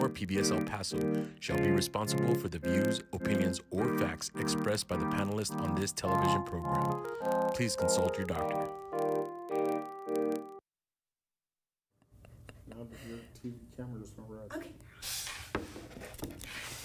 PBS El Paso shall be responsible for the views, opinions, or facts expressed by the panelists on this television program. Please consult your doctor. Now your TV camera just went red. Okay.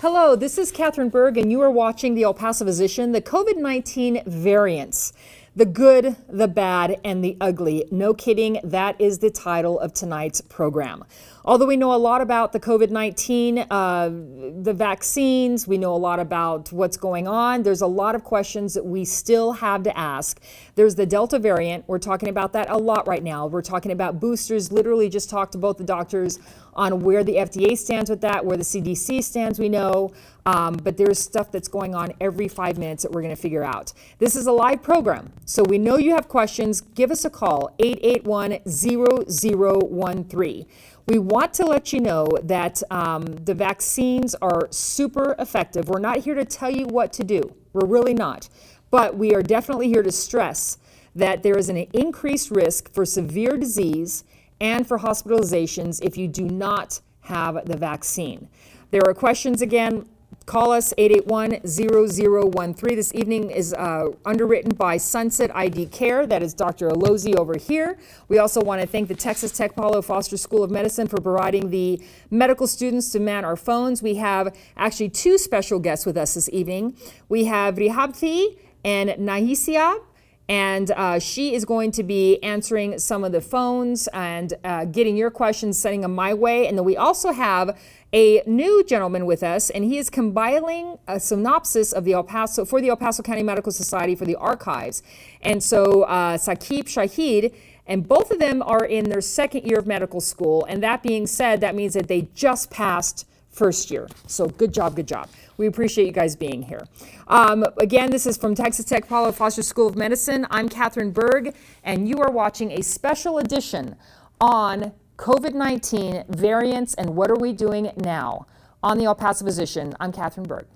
Hello, this is Catherine Berg, and you are watching the El Paso Physician, the COVID-19 variants. The good, the bad, and the ugly. No kidding, that is the title of tonight's program. Although we know a lot about the COVID-19, the vaccines, we know a lot about what's going on, there's a lot of questions that we still have to ask. There's the Delta variant. We're talking about that a lot right now. We're talking about boosters. Literally just talked to both the doctors on where the FDA stands with that, where the CDC stands, we know. But there's stuff that's going on every 5 minutes that we're going to figure out. This is a live program, so we know you have questions. Give us a call, 881-0013. We want to let you know that the vaccines are super effective. We're not here to tell you what to do. We're really not. But we are definitely here to stress that there is an increased risk for severe disease and for hospitalizations if you do not have the vaccine. There are questions again. Call us, 881-0013. This evening is underwritten by Sunset ID Care. That is Dr. Alozi over here. We also want to thank the Texas Tech Paulo Foster School of Medicine for providing the medical students to man our phones. We have actually two special guests with us this evening. We have Rihabthi and Nahisia. And she is going to be answering some of the phones and getting your questions, sending them my way. And then we also have a new gentleman with us, and he is compiling a synopsis of the El Paso County Medical Society for the archives. And so Saqib Shahid, and both of them are in their second year of medical school. And that being said, that means that they just passed first year. So good job, good job. We appreciate you guys being here. Again, this is from Texas Tech Paulo Foster School of Medicine. I'm Catherine Berg, and you are watching a special edition on COVID-19 variants and what are we doing now on the El Paso Physician. I'm Catherine Berg.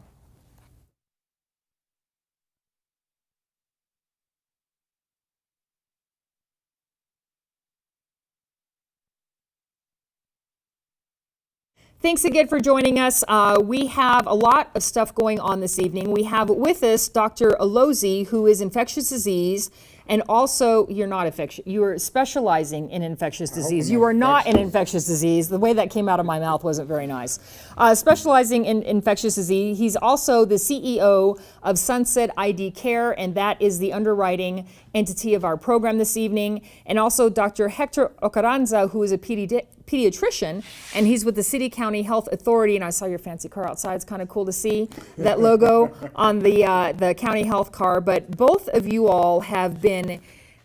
Thanks again for joining us. We have a lot of stuff going on this evening. We have with us Dr. Alozi, who is infectious disease, and also you're not infectious. You are specializing in infectious disease. You are not in infectious disease. The way that came out of my mouth wasn't very nice. Specializing in infectious disease. He's also the CEO of Sunset ID Care, and that is the underwriting entity of our program this evening. And also Dr. Hector Ocaranza, who is a pediatrician, and he's with the City County Health Authority. And I saw your fancy car outside. It's kind of cool to see that logo on the county health car. But both of you all have been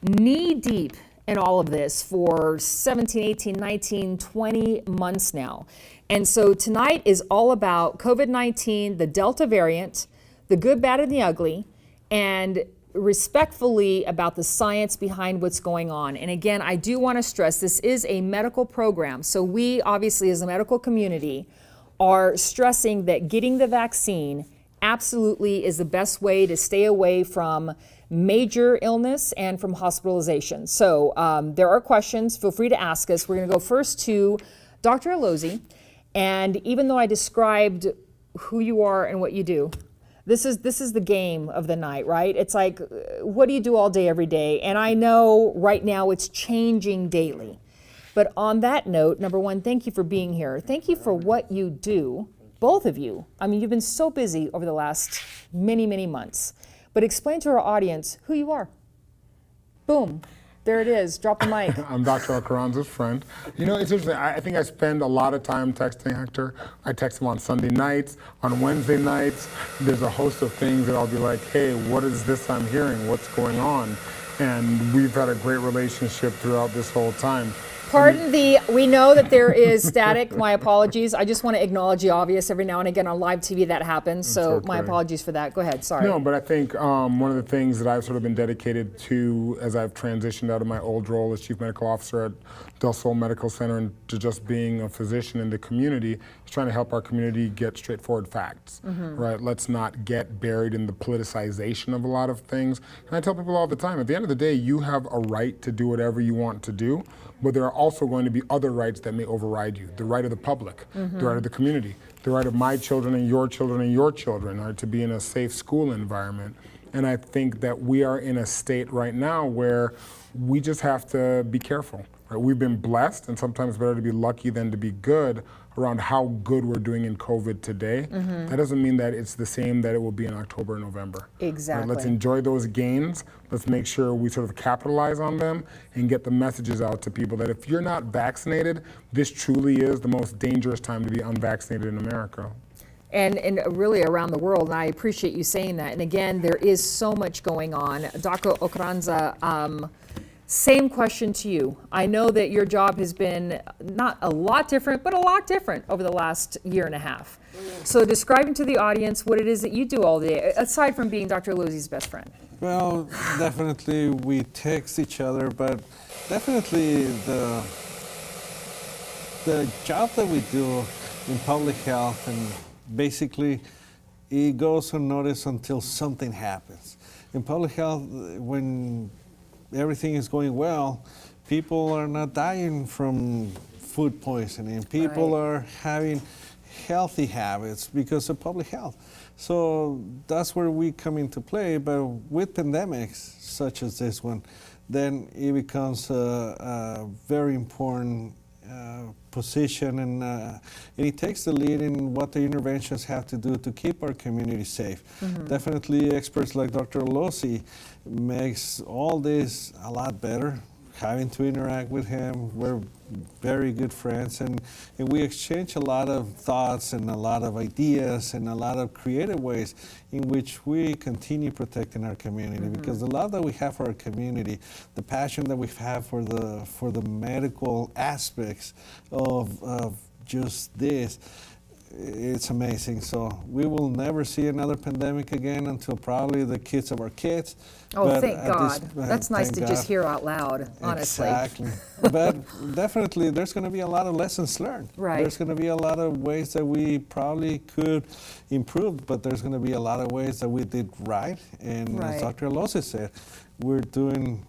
knee deep in all of this for 17, 18, 19, 20 months now. And so tonight is all about COVID-19, the Delta variant, the good, bad, and the ugly, and respectfully about the science behind what's going on. And again, I do want to stress this is a medical program. So we obviously as a medical community are stressing that getting the vaccine absolutely is the best way to stay away from major illness and from hospitalization. So there are questions. Feel free to ask us. We're going to go first to Dr. Alozi. And even though I described who you are and what you do, this is the game of the night, right? It's like, what do you do all day, every day? And I know right now it's changing daily. But on that note, number one, thank you for being here. Thank you for what you do, both of you. I mean, you've been so busy over the last many, many months. But explain to our audience who you are. Boom. There it is. Drop the mic. I'm Dr. Ocaranza's friend. You know, it's interesting. I think I spend a lot of time texting Hector. I text him on Sunday nights, on Wednesday nights. There's a host of things that I'll be like, hey, what is this I'm hearing? What's going on? And we've had a great relationship throughout this whole time. Pardon we know that there is static. My apologies. I just want to acknowledge the obvious. Every now and again on live TV that happens. So my apologies for that. Go ahead. Sorry. No, but I think one of the things that I've sort of been dedicated to as I've transitioned out of my old role as Chief Medical Officer at Del Sol Medical Center and to just being a physician in the community is trying to help our community get straightforward facts, right? Let's not get buried in the politicization of a lot of things. And I tell people all the time, at the end of the day, you have a right to do whatever you want to do, but there are also going to be other rights that may override you. The right of the public, the right of the community, the right of my children and your children, right, to be in a safe school environment. And I think that we are in a state right now where we just have to be careful. Right? We've been blessed, and sometimes better to be lucky than to be good around how good we're doing in COVID today. That doesn't mean that it's the same that it will be in October and November. Exactly. Right? Let's enjoy those gains. Let's make sure we sort of capitalize on them and get the messages out to people that if you're not vaccinated, this truly is the most dangerous time to be unvaccinated in America. And really around the world, and I appreciate you saying that. And again, there is so much going on. Dr. Okranza, same question to you. I know that your job has been not a lot different, but a lot different over the last year and a half. So describing to the audience what it is that you do all day, aside from being Dr. Lozzi's best friend. Well, definitely we text each other, but definitely the job that we do in public health, and basically it goes unnoticed until something happens. In public health, when everything is going well, people are not dying from food poisoning. People are having healthy habits because of public health. So that's where we come into play. But with pandemics such as this one, then it becomes a very important position, and it takes the lead in what the interventions have to do to keep our community safe. Definitely experts like Dr. Lozzi makes all this a lot better. Having to interact with him, we're very good friends, and we exchange a lot of thoughts and a lot of ideas and a lot of creative ways in which we continue protecting our community. Because the love that we have for our community, the passion that we have for the medical aspects of just this, it's amazing. So we will never see another pandemic again until probably the kids of our kids. Oh, but thank God. That's nice to just hear out loud, honestly. Exactly. But definitely there's going to be a lot of lessons learned. Right. There's going to be a lot of ways that we probably could improve, but there's going to be a lot of ways that we did right. And as Dr. Lozzi said, we're doing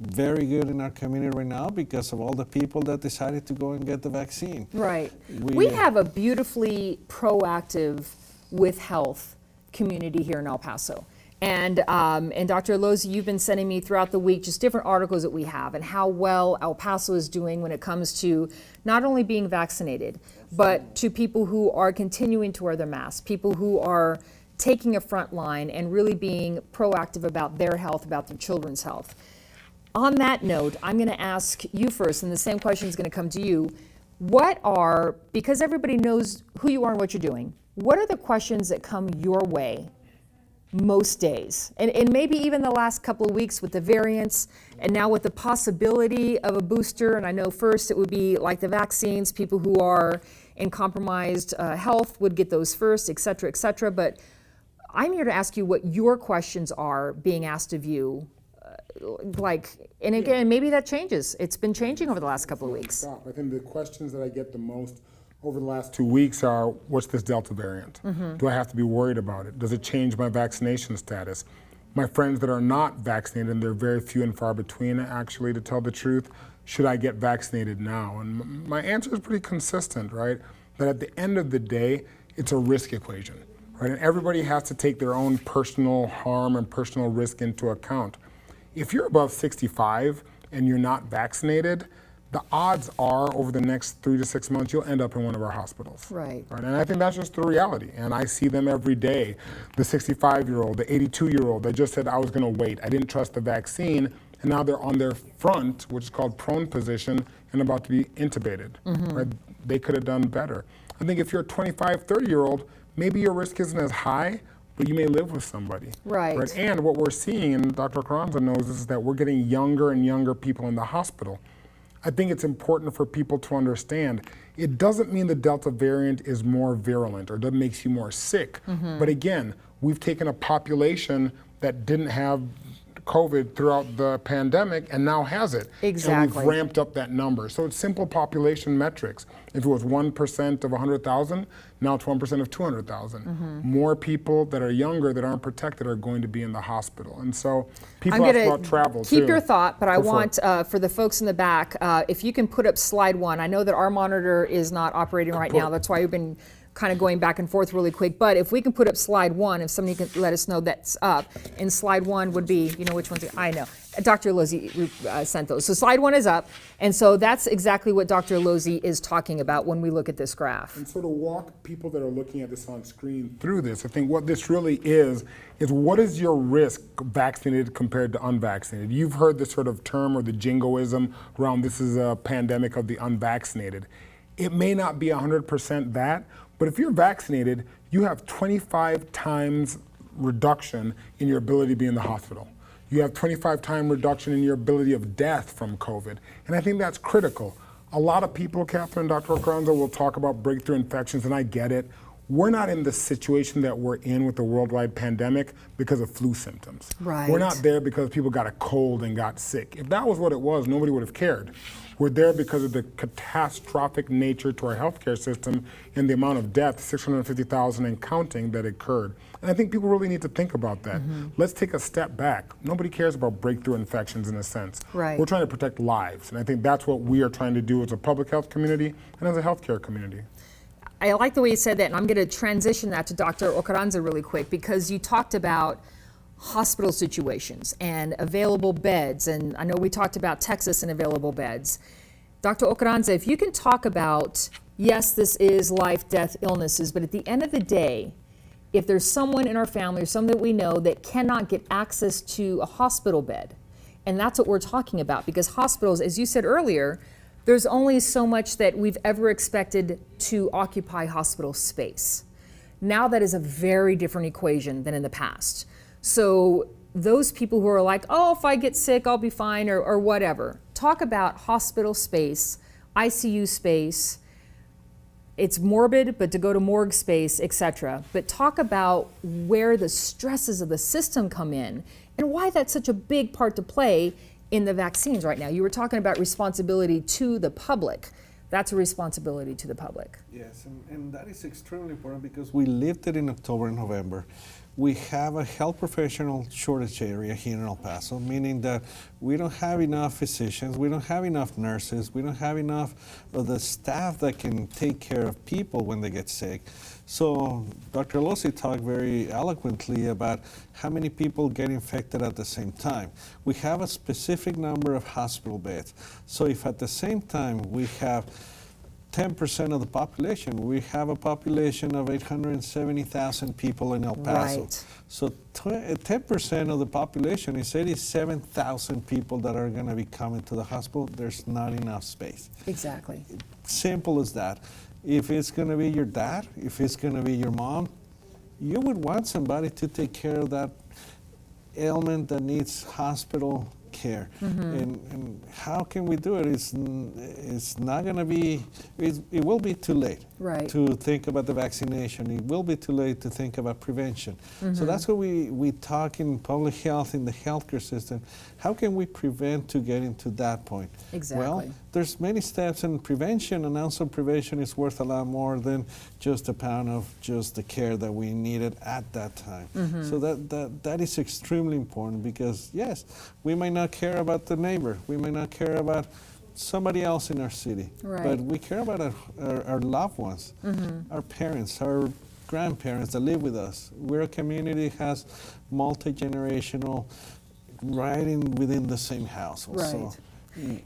very good in our community right now because of all the people that decided to go and get the vaccine. Right. We have a beautifully proactive with health community here in El Paso. And Dr. Lozzi, you've been sending me throughout the week just different articles that we have and how well El Paso is doing when it comes to not only being vaccinated, but to people who are continuing to wear their masks, people who are taking a front line and really being proactive about their health, about their children's health. On that note, I'm going to ask you first, and the same question is going to come to you. Because everybody knows who you are and what you're doing, what are the questions that come your way most days? And maybe even the last couple of weeks with the variants, and now with the possibility of a booster, and I know first it would be like the vaccines, people who are in compromised health would get those first, et cetera, but I'm here to ask you what your questions are being asked of you. And again, maybe that changes. It's been changing over the last couple of weeks. I think the questions that I get the most over the last 2 weeks are, what's this Delta variant? Do I have to be worried about it? Does it change my vaccination status? My friends that are not vaccinated, and they're very few and far between actually, to tell the truth, should I get vaccinated now? And my answer is pretty consistent, right? That at the end of the day, it's a risk equation, right? And everybody has to take their own personal harm and personal risk into account. If you're above 65 and you're not vaccinated, the odds are over the next 3 to 6 months, you'll end up in one of our hospitals. Right. And I think that's just the reality. And I see them every day. The 65-year-old, the 82-year-old, that just said, I was going to wait. I didn't trust the vaccine. And now they're on their front, which is called prone position, and about to be intubated. Right? They could have done better. I think if you're a 25, 30-year-old, maybe your risk isn't as high, but you may live with somebody. Right. And what we're seeing, and Dr. Carranza knows this, is that we're getting younger and younger people in the hospital. I think it's important for people to understand it doesn't mean the Delta variant is more virulent or that makes you more sick. But again, we've taken a population that didn't have COVID throughout the pandemic and now has it. Exactly. And we've ramped up that number. So it's simple population metrics. If it was 1% of 100,000, now it's 1% of 200,000. More people that are younger that aren't protected are going to be in the hospital. And so people ask about travel too. Keep your thought, but I want for the folks in the back, if you can put up slide 1. I know that our monitor is not operating right now. That's why we've been kind of going back and forth really quick. But if we can put up slide 1, if somebody can let us know that's up, and slide 1 would be, you know which one's, I know. Dr. Lozzi sent those. So slide 1 is up, and so that's exactly what Dr. Lozzi is talking about when we look at this graph. And so to walk people that are looking at this on screen through this, I think what this really is what is your risk vaccinated compared to unvaccinated? You've heard the sort of term or the jingoism around this is a pandemic of the unvaccinated. It may not be 100% that, but if you're vaccinated, you have 25 times reduction in your ability to be in the hospital. You have 25 times reduction in your ability of death from COVID. And I think that's critical. A lot of people, Catherine and Dr. Carranza, will talk about breakthrough infections, and I get it. We're not in the situation that we're in with the worldwide pandemic because of flu symptoms. Right. We're not there because people got a cold and got sick. If that was what it was, nobody would have cared. We're there because of the catastrophic nature to our healthcare system and the amount of death, 650,000 and counting, that occurred. And I think people really need to think about that. Let's take a step back. Nobody cares about breakthrough infections in a sense. Right. We're trying to protect lives, and I think that's what we are trying to do as a public health community and as a healthcare community. I like the way you said that, and I'm going to transition that to Dr. Carranza really quick, because you talked about hospital situations and available beds, and I know we talked about Texas and available beds. Dr. Carranza, if you can talk about, yes, this is life, death, illnesses, but at the end of the day, if there's someone in our family or someone that we know that cannot get access to a hospital bed, and that's what we're talking about, because hospitals, as you said earlier, there's only so much that we've ever expected to occupy hospital space. Now that is a very different equation than in the past. So those people who are like, oh, if I get sick, I'll be fine, or whatever. Talk about hospital space, ICU space. It's morbid, but to go to morgue space, etc. But talk about where the stresses of the system come in and why that's such a big part to play in the vaccines right now. You were talking about responsibility to the public. That's a responsibility to the public. Yes, and that is extremely important because we lived it in October and November. We have a health professional shortage area here in El Paso, meaning that we don't have enough physicians, we don't have enough nurses, we don't have enough of the staff that can take care of people when they get sick. So Dr. Lozzi talked very eloquently about how many people get infected at the same time. We have a specific number of hospital beds. So if at the same time we have 10% of the population. We have a population of 870,000 people in El Paso. Right. So 10% of the population is 87,000 people that are going to be coming to the hospital. There's not enough space. Exactly. Simple as that. If it's going to be your dad, if it's going to be your mom, you would want somebody to take care of that ailment that needs hospital care. And how can we do it? It's not going to be, it will be too late to think about the vaccination. It will be too late to think about prevention. So that's what we talk in public health, in the healthcare system. How can we prevent to getting to that point? Exactly. Well, there's many steps in prevention, and also prevention is worth a lot more than just a pound of just the care that we needed at that time. So that is extremely important because, yes, we might not care about the neighbor. We may not care about somebody else in our city. But we care about our loved ones, our parents, our grandparents that live with us. We're a community that has multi-generational within the same household. Right. So,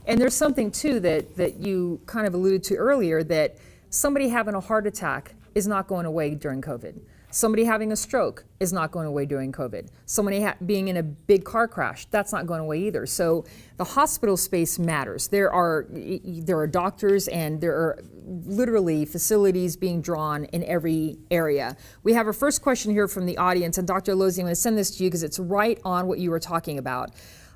and there's something too that you kind of alluded to earlier, that somebody having a heart attack is not going away during COVID. Somebody having a stroke is not going away during COVID. Somebody being in a big car crash, that's not going away either. So the hospital space matters. There are doctors and there are literally facilities being drawn in every area. We have our first question here from the audience, and Dr. Lozzi, I'm going to send this to you because it's right on what you were talking about.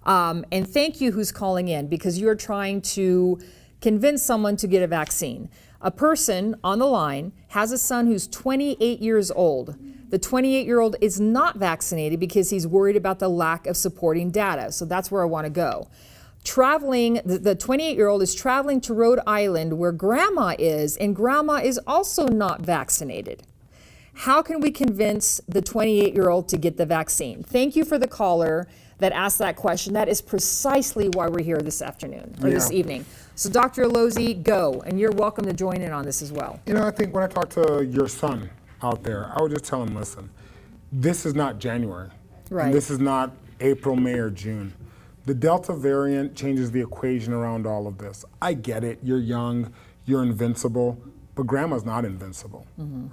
And thank you who's calling in, because you're trying to convince someone to get a vaccine. A person on the line has a son who's 28 years old The 28-year-old is not vaccinated because he's worried about the lack of supporting data. So that's where I want to go. Traveling, the 28-year-old is traveling to Rhode Island where grandma is, and grandma is also not vaccinated. How can we convince the 28-year-old to get the vaccine? Thank you for the caller that asked that question. That is precisely why we're here this afternoon, or this evening. So Dr. Alozzi, go, and you're welcome to join in on this as well. You know, I think when I talk to your son out there, I would just tell him, listen, this is not January. Right. And this is not April, May, or June. The Delta variant changes the equation around all of this. I get it, you're young, you're invincible, but grandma's not invincible,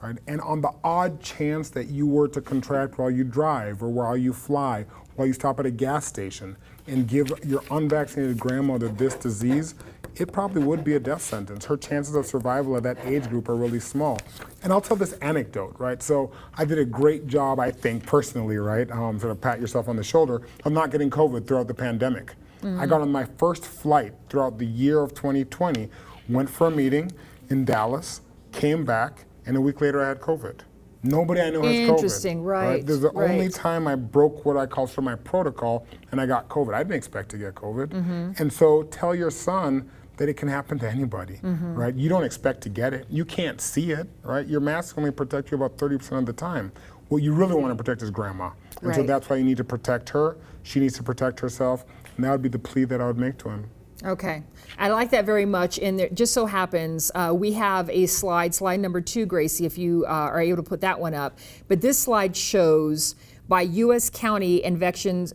right? And on the odd chance that you were to contract while you drive or while you fly, while you stop at a gas station and give your unvaccinated grandmother this disease, it probably would be a death sentence. Her chances of survival at that age group are really small. And I'll tell this anecdote, right? So I did a great job, I think, personally, right? Sort of pat yourself on the shoulder, of not getting COVID throughout the pandemic. I got on my first flight throughout the year of 2020, went for a meeting in Dallas, came back, and a week later I had COVID. Nobody I know has COVID. Interesting, right. This is the only time I broke what I call my protocol and I got COVID. I didn't expect to get COVID. And so tell your son that it can happen to anybody, right? You don't expect to get it. You can't see it, right? Your mask only protects you about 30% of the time. What you really want to protect is grandma. And so that's why you need to protect her. She needs to protect herself. And that would be the plea that I would make to him. Okay, I like that very much. And there just so happens we have a slide number 2, Gracie, if you are able to put that one up. But this slide shows by U.S. county infections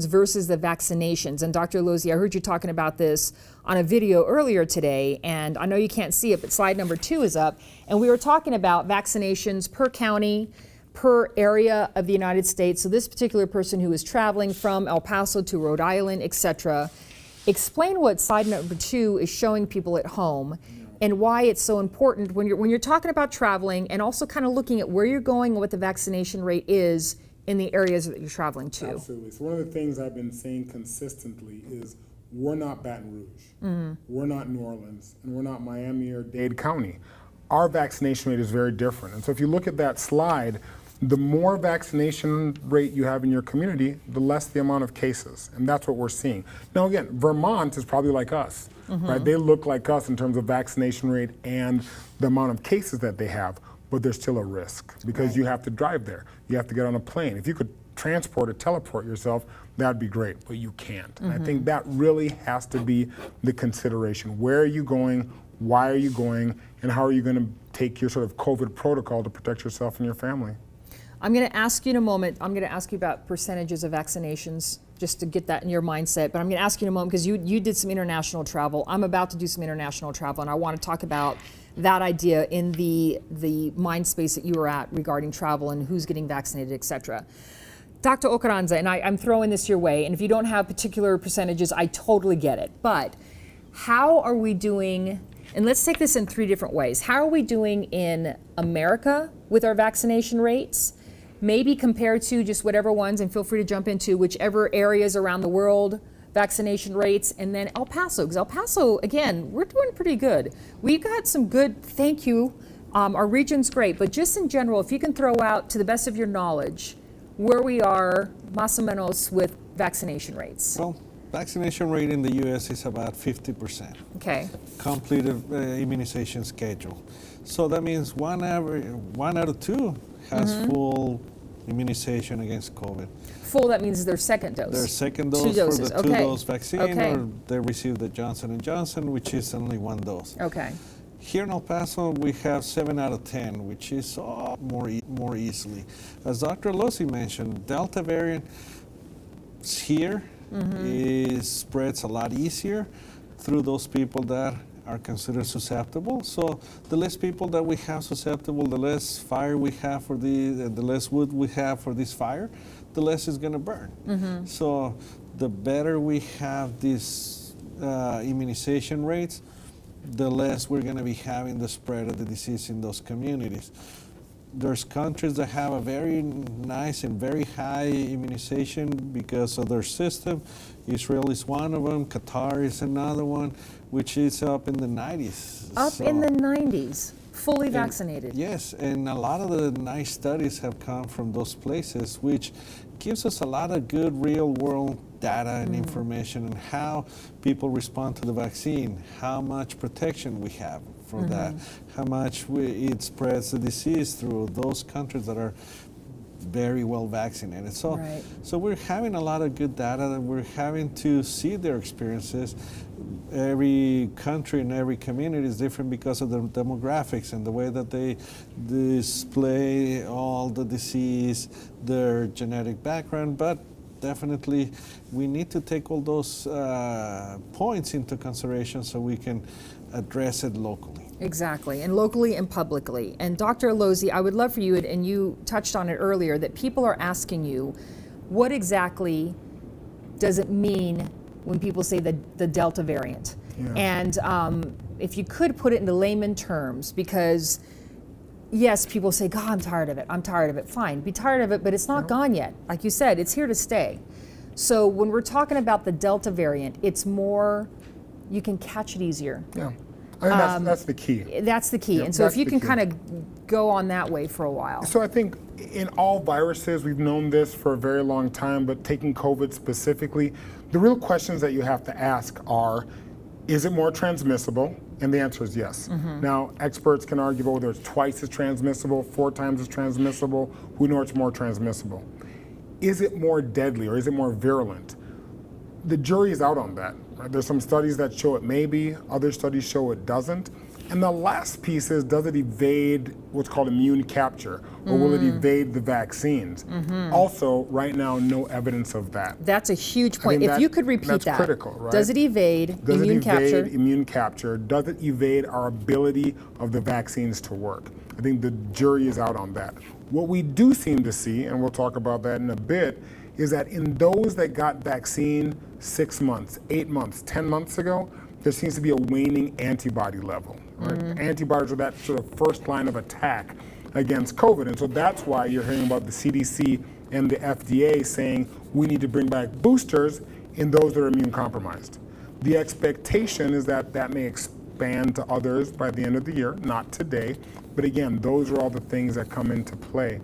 versus the vaccinations. And Dr. Alozzi, I heard you talking about this on a video earlier today, and I know you can't see it, but slide number 2 is up. And we were talking about vaccinations per county, per area of the United States. So this particular person who is traveling from El Paso to Rhode Island, etc. Explain what slide number 2 is showing people at home and why it's so important when you're talking about traveling and also kind of looking at where you're going and what the vaccination rate is in the areas that you're traveling to. Absolutely. So one of the things I've been saying consistently is we're not Baton Rouge, we're not New Orleans, and we're not Miami or Dade County. Our vaccination rate is very different. And so if you look at that slide, the more vaccination rate you have in your community, the less the amount of cases. And that's what we're seeing. Now again, Vermont is probably like us, right? They look like us in terms of vaccination rate and the amount of cases that they have, but there's still a risk because you have to drive there. You have to get on a plane. If you could transport or teleport yourself, that'd be great, but you can't. And I think that really has to be the consideration. Where are you going? Why are you going? And how are you going to take your sort of COVID protocol to protect yourself and your family? I'm going to ask you in a moment, I'm going to ask you about percentages of vaccinations, just to get that in your mindset. But I'm going to ask you in a moment, because you did some international travel. I'm about to do some international travel, and I want to talk about that idea in the mind space that you were at regarding travel and who's getting vaccinated, et cetera. Dr. Ocaranza, and I'm throwing this your way, and if you don't have particular percentages, I totally get it. But how are we doing, and let's take this in 3 different ways. How are we doing in America with our vaccination rates? Maybe compared to just whatever ones, and feel free to jump into whichever areas around the world, vaccination rates, and then El Paso. Because El Paso, again, we're doing pretty good. We've got some good, thank you. Our region's great, but just in general, if you can throw out, to the best of your knowledge, where we are, más o menos, with vaccination rates. Well, vaccination rate in the U.S. is about 50%. Okay. Completed immunization schedule. So that means one out of 2 has full immunization against COVID. Full, that means their second dose. Their second dose 2 doses. for the Okay. 2-dose vaccine, or they receive the Johnson & Johnson, which is only 1 dose. Okay. Here in El Paso, we have 7 out of 10, which is more easily. As Dr. Alozzi mentioned, Delta variant here spreads a lot easier through those people that are considered susceptible. So the less people that we have susceptible, the less fire we have for the less wood we have for this fire, the less it's going to burn. So the better we have these immunization rates, the less we're going to be having the spread of the disease in those communities. There's countries that have a very nice and very high immunization because of their system. Israel is one of them. Qatar is another one, which is up in the 90s. In the 90s. fully vaccinated. Yes, and a lot of the nice studies have come from those places, which gives us a lot of good real-world data and information on how people respond to the vaccine, how much protection we have for that, how much it spreads the disease through those countries that are very well vaccinated. So, so we're having a lot of good data, and we're having to see their experiences. Every country and every community is different because of the demographics and the way that they display all the disease, their genetic background, but definitely we need to take all those points into consideration so we can address it locally. Exactly, and locally and publicly. And Dr. Alozzi, I would love for you, and you touched on it earlier, that people are asking you, what exactly does it mean when people say the Delta variant? Yeah. And if you could put it into layman terms, because yes, people say, God, I'm tired of it, I'm tired of it. Fine, be tired of it, but it's not gone yet. Like you said, it's here to stay. So when we're talking about the Delta variant, it's more, you can catch it easier. Yeah. I think that's the key. That's the key. Yeah, and so if you can kind of go on that way for a while. So I think in all viruses, we've known this for a very long time, but taking COVID specifically, the real questions that you have to ask are, is it more transmissible? And the answer is yes. Now, experts can argue whether it's twice as transmissible, 4 times as transmissible, who knows it's more transmissible. Is it more deadly or is it more virulent? The jury is out on that. Right? There's some studies that show it may be, other studies show it doesn't. And the last piece is, does it evade what's called immune capture, or will it evade the vaccines? Also, right now, no evidence of that. That's a huge point. If you could repeat that. That's critical, right? Does it evade immune capture? Does it evade immune capture? Does it evade our ability of the vaccines to work? I think the jury is out on that. What we do seem to see, and we'll talk about that in a bit, is that in those that got vaccine 6 months, 8 months, 10 months ago, there seems to be a waning antibody level. Right? Antibodies are that sort of first line of attack against COVID. And so that's why you're hearing about the CDC and the FDA saying we need to bring back boosters in those that are immune compromised. The expectation is that that may expand to others by the end of the year, not today. But again, those are all the things that come into play.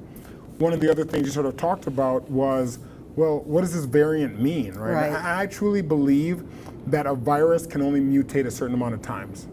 One of the other things you sort of talked about was, well, what does this variant mean, right? I truly believe that a virus can only mutate a certain amount of times.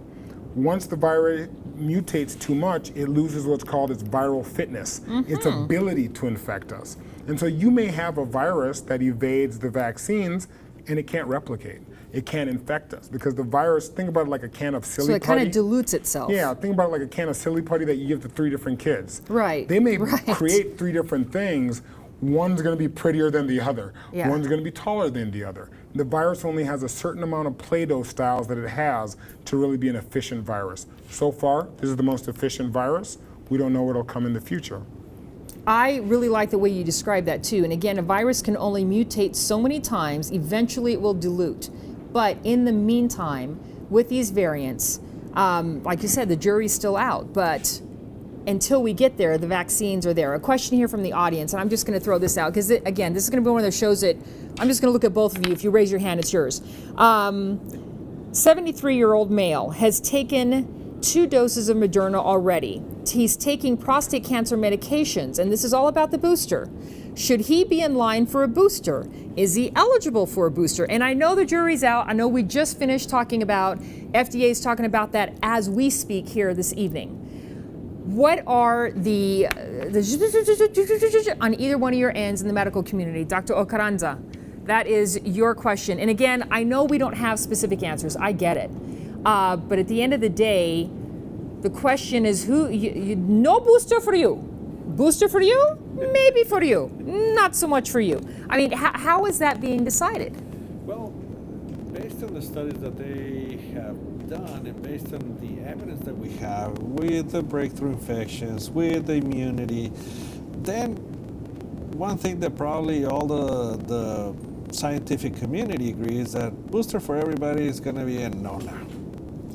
Once the virus mutates too much, it loses what's called its viral fitness, its ability to infect us. And so you may have a virus that evades the vaccines and it can't replicate. It can't infect us because the virus, think about it like a can of silly putty. So it kind of dilutes itself. Yeah, think about it like a can of silly putty that you give to 3 different kids. Right. They may create 3 different things. One's going to be prettier than the other. Yeah. One's going to be taller than the other. The virus only has a certain amount of Play-Doh styles that it has to really be an efficient virus. So far, this is the most efficient virus. We don't know what'll come in the future. I really like the way you describe that too. And again, a virus can only mutate so many times. Eventually it will dilute. But in the meantime, with these variants, like you said, the jury's still out. But until we get there, the vaccines are there. A question here from the audience, and I'm just going to throw this out because, again, this is going to be one of those shows that I'm just going to look at both of you. If you raise your hand, it's yours. 73-year-old male has taken 2 doses of Moderna already. He's taking prostate cancer medications, and this is all about the booster. Should he be in line for a booster? Is he eligible for a booster? And I know the jury's out. I know we just finished talking about, FDA's talking about that as we speak here this evening. What are the on either one of your ends in the medical community? Dr. Ocaranza, that is your question. And again, I know we don't have specific answers. I get it. But at the end of the day, the question is no booster for you. Booster for you? Maybe for you. Not so much for you. I mean, how is that being decided? Well, based on the studies that they have done and based on the evidence that we have with the breakthrough infections, with the immunity, then one thing that probably all the scientific community agrees that booster for everybody is going to be a no now.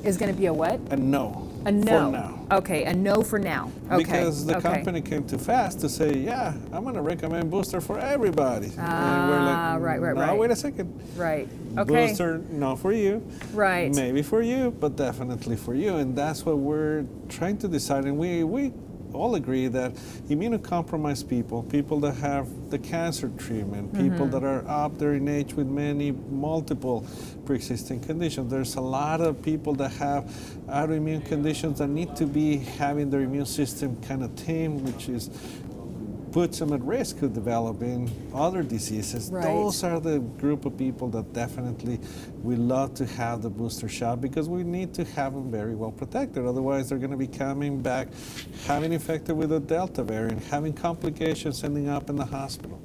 Is going to be a what? A no. A no. For now. Okay, a no for now. Okay. Because the okay. company came too fast to say, yeah, I'm going to recommend booster for everybody. And we're like, right. wait a second. Right. Okay. Booster, not for you. Right. Maybe for you, but definitely for you. And that's what we're trying to decide. And we all agree that immunocompromised people that have the cancer treatment, people that are up there in age with multiple pre-existing conditions. There's a lot of people that have autoimmune conditions that need to be having their immune system kind of tamed, which is puts them at risk of developing other diseases. Right. Those are the group of people that definitely we love to have the booster shot, because we need to have them very well protected. Otherwise, they're going to be coming back, having infected with the Delta variant, having complications, ending up in the hospital.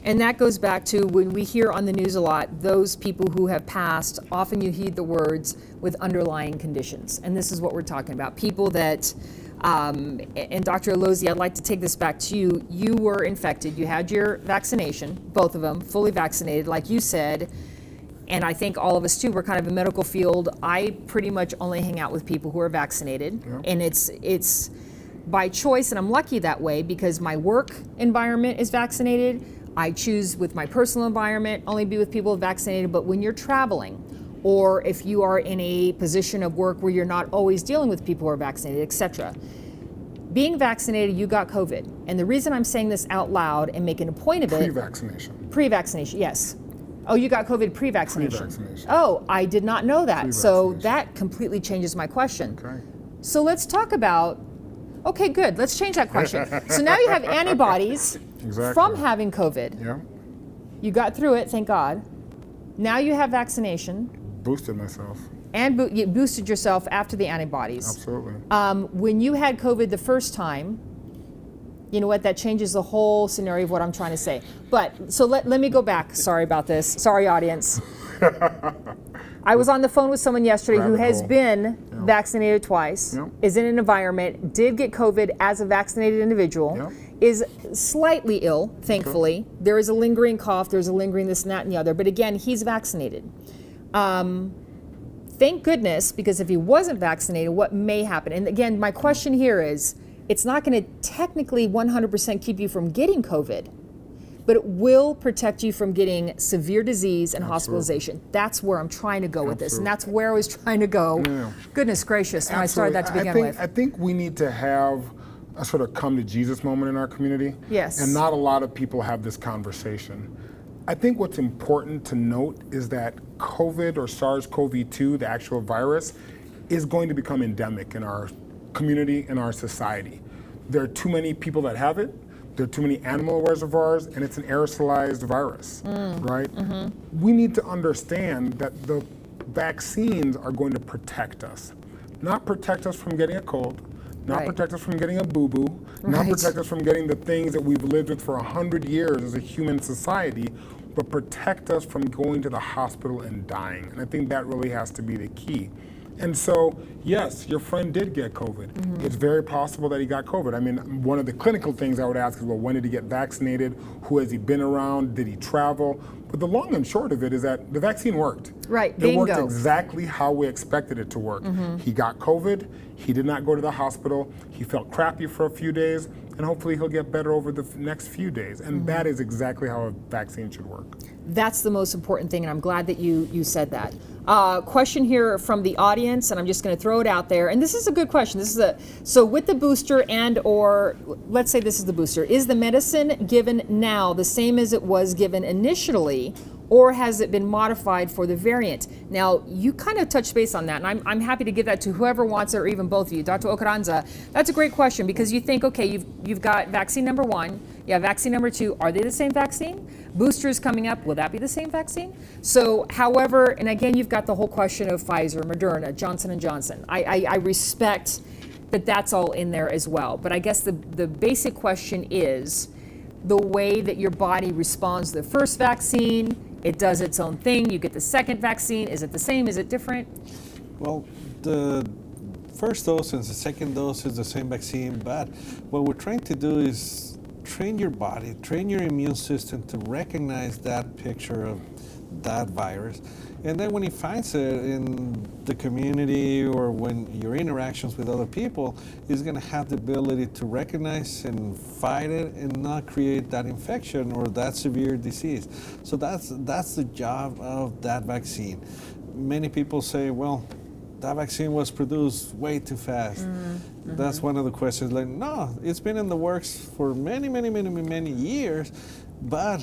And that goes back to when we hear on the news a lot, those people who have passed, often you heed the words with underlying conditions. And this is what we're talking about. People that, and Dr. Alozzi, I'd like to take this back to you. You were infected. You had your vaccination, both of them, fully vaccinated, like you said. And I think all of us too, we're kind of a medical field. I pretty much only hang out with people who are vaccinated. Yeah. And it's by choice, and I'm lucky that way because my work environment is vaccinated. I choose with my personal environment only be with people vaccinated, but when you're traveling or if you are in a position of work where you're not always dealing with people who are vaccinated, etc. Being vaccinated, you got COVID. And the reason I'm saying this out loud and making a point of it. Pre-vaccination. Pre-vaccination, yes. Oh, you got COVID pre-vaccination. Pre-vaccination. Oh, I did not know that. So that completely changes my question. Okay. So let's talk about, okay, good, let's change that question. So now you have antibodies from having COVID. Yeah. You got through it, thank God. Now you have vaccination. Boosted myself. And you boosted yourself after the antibodies. Absolutely. When you had COVID the first time, you know what, that changes the whole scenario of what I'm trying to say. But, so let me go back. Sorry about this. Sorry, audience. I was on the phone with someone yesterday who has been vaccinated twice, is in an environment, did get COVID as a vaccinated individual, is slightly ill, thankfully. There is a lingering cough, there's a lingering this and that and the other, but again, he's vaccinated. Thank goodness, because if he wasn't vaccinated, what may happen? And again, my question here is, it's not going to technically 100% keep you from getting COVID, but it will protect you from getting severe disease and hospitalization. That's where I'm trying to go with this, and that's where I was trying to go. Yeah. Goodness gracious, when I started that to begin with. I think we need to have a sort of come to Jesus moment in our community. Yes. And not a lot of people have this conversation. I think what's important to note is that COVID or SARS-CoV-2, the actual virus, is going to become endemic in our community, in our society. There are too many people that have it. There are too many animal reservoirs, and it's an aerosolized virus, right? Mm-hmm. We need to understand that the vaccines are going to protect us. Not protect us from getting a cold, not protect us from getting a boo-boo, not protect us from getting the things that we've lived with for 100 years as a human society, but protect us from going to the hospital and dying. And I think that really has to be the key. And so, yes, your friend did get COVID. Mm-hmm. It's very possible that he got COVID. I mean, one of the clinical things I would ask is, well, when did he get vaccinated? Who has he been around? Did he travel? But the long and short of it is that the vaccine worked. Right, bingo. It worked exactly how we expected it to work. Mm-hmm. He got COVID. He did not go to the hospital. He felt crappy for a few days, and hopefully he'll get better over the next few days. And that is exactly how a vaccine should work. That's the most important thing, and I'm glad that you said that. Question here from the audience, and I'm just going to throw it out there. And this is a good question. So with the booster or let's say this is the booster, is the medicine given now the same as it was given initially, or has it been modified for the variant? Now, you kind of touched base on that, and I'm happy to give that to whoever wants it, or even both of you. Dr. Ocaranza, that's a great question, because you think, okay, you've got vaccine number 1, you have vaccine number 2, are they the same vaccine? Boosters coming up, will that be the same vaccine? So, however, and again, you've got the whole question of Pfizer, Moderna, Johnson & Johnson. I respect that that's all in there as well, but I guess the basic question is the way that your body responds to the first vaccine. It does its own thing. You get the second vaccine. Is it the same? Is it different? Well, the first dose and the second dose is the same vaccine, but what we're trying to do is train your body, train your immune system to recognize that picture of that virus And then when he finds it in the community or when your interactions with other people, he's going to have the ability to recognize and fight it and not create that infection or that severe disease. So that's the job of that vaccine. Many people say, well, that vaccine was produced way too fast. That's one of the questions. Like, no, it's been in the works for many, many, many, many years, but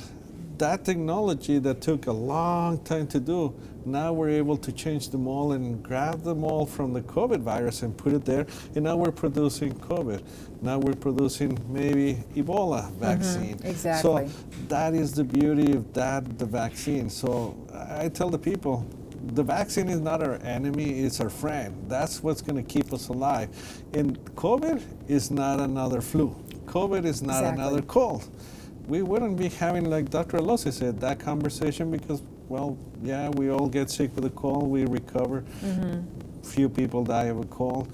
that technology that took a long time to do, now we're able to change them all and grab them all from the COVID virus and put it there, and now we're producing COVID. Now we're producing maybe Ebola vaccine. Exactly. So that is the beauty of the vaccine. So I tell the people, the vaccine is not our enemy, it's our friend. That's what's going to keep us alive. And COVID is not another flu. COVID is not another cold. We wouldn't be having, like Dr. Alosi said, that conversation because, well, yeah, we all get sick with a cold, we recover. Few people die of a cold.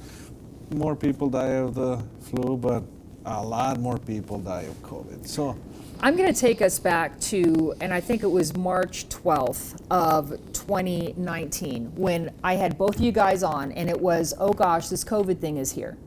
More people die of the flu, but a lot more people die of COVID. So I'm going to take us back to, and I think it was March 12th of 2019 when I had both of you guys on, and it was, oh gosh, this COVID thing is here.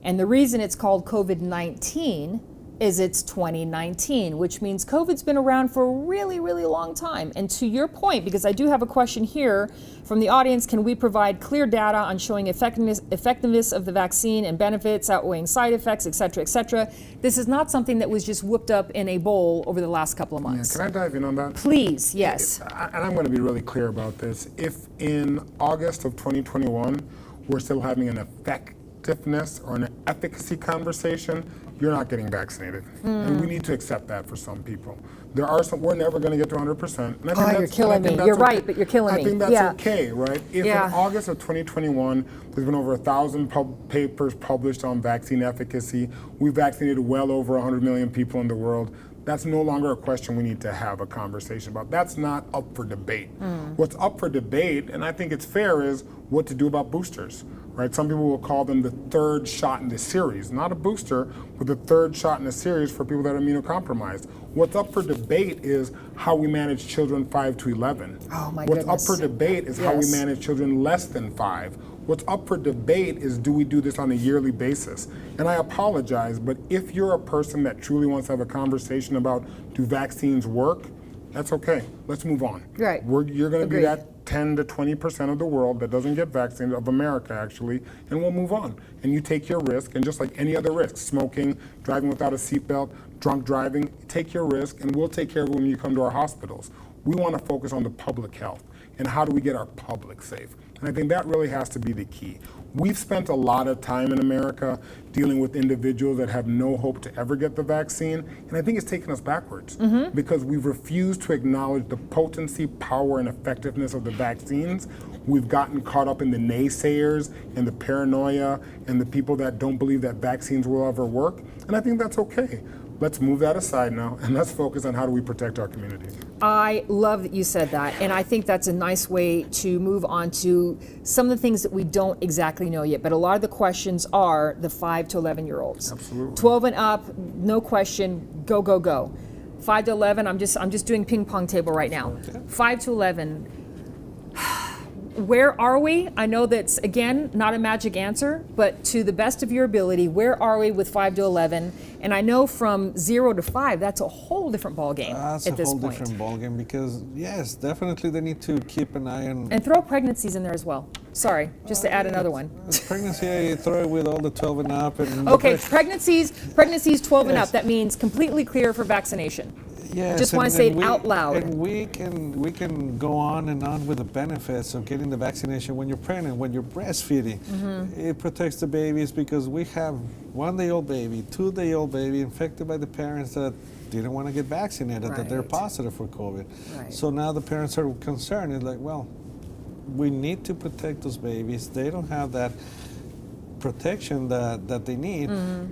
And the reason it's called COVID-19 is it's 2019, which means COVID's been around for a really, really long time. And to your point, because I do have a question here from the audience, can we provide clear data on showing effectiveness of the vaccine and benefits outweighing side effects, et cetera, et cetera? This is not something that was just whipped up in a bowl over the last couple of months. Yeah, can I dive in on that? Please, yes. And I'm going to be really clear about this. If in August of 2021, we're still having an effectiveness or an efficacy conversation, you're not getting vaccinated. And we need to accept that for some people. There are some, we're never going to get to 100%. And I think You're killing me. You're right, but you're killing me. I think that's okay, right? If in August of 2021, there's been over 1,000 papers published on vaccine efficacy, we've vaccinated well over 100 million people in the world, that's no longer a question we need to have a conversation about. That's not up for debate. What's up for debate, and I think it's fair, is what to do about boosters, right? Some people will call them the third shot in the series. Not a booster, but the third shot in the series for people that are immunocompromised. What's up for debate is how we manage children 5 to 11. Oh my What's goodness. up for debate is how we manage children less than 5. What's up for debate is, do we do this on a yearly basis? And I apologize, but if you're a person that truly wants to have a conversation about, do vaccines work? That's okay. Let's move on. Right. You're going to be Agreed. that 10 to 20% of the world that doesn't get vaccinated, of America actually, and we'll move on. And you take your risk, and just like any other risk, smoking, driving without a seatbelt, drunk driving, take your risk, and we'll take care of it when you come to our hospitals. We want to focus on the public health and how do we get our public safe. And I think that really has to be the key. We've spent a lot of time in America dealing with individuals that have no hope to ever get the vaccine, and I think it's taken us backwards because we've refused to acknowledge the potency, power, and effectiveness of the vaccines. We've gotten caught up in the naysayers and the paranoia and the people that don't believe that vaccines will ever work, and I think that's okay. Let's move that aside now, and let's focus on how do we protect our community. I love that you said that, and I think that's a nice way to move on to some of the things that we don't exactly know yet, but a lot of the questions are the 5 to 11-year-olds. Absolutely. 12 and up, no question, go, go, go. 5 to 11, I'm just doing ping pong table right now. 5 to 11, where are we? I know that's, again, not a magic answer, but to the best of your ability, where are we with 5 to 11? And I know from 0 to 5, that's a whole different ballgame at this point. That's a whole different ballgame because, yes, definitely they need to keep an eye on... And throw pregnancies in there as well. Sorry, just to add another one. Pregnancy, you throw it with all the 12 and up. And Okay, pregnancies 12 and up, that means completely clear for vaccination. Yes, Just want to say it out loud. And we can go on and on with the benefits of getting the vaccination when you're pregnant, when you're breastfeeding. It protects the babies because we have 1-day-old baby, 2-day-old baby infected by the parents that didn't want to get vaccinated, that they're positive for COVID. So now the parents are concerned. It's like, well, we need to protect those babies. They don't have that protection that they need,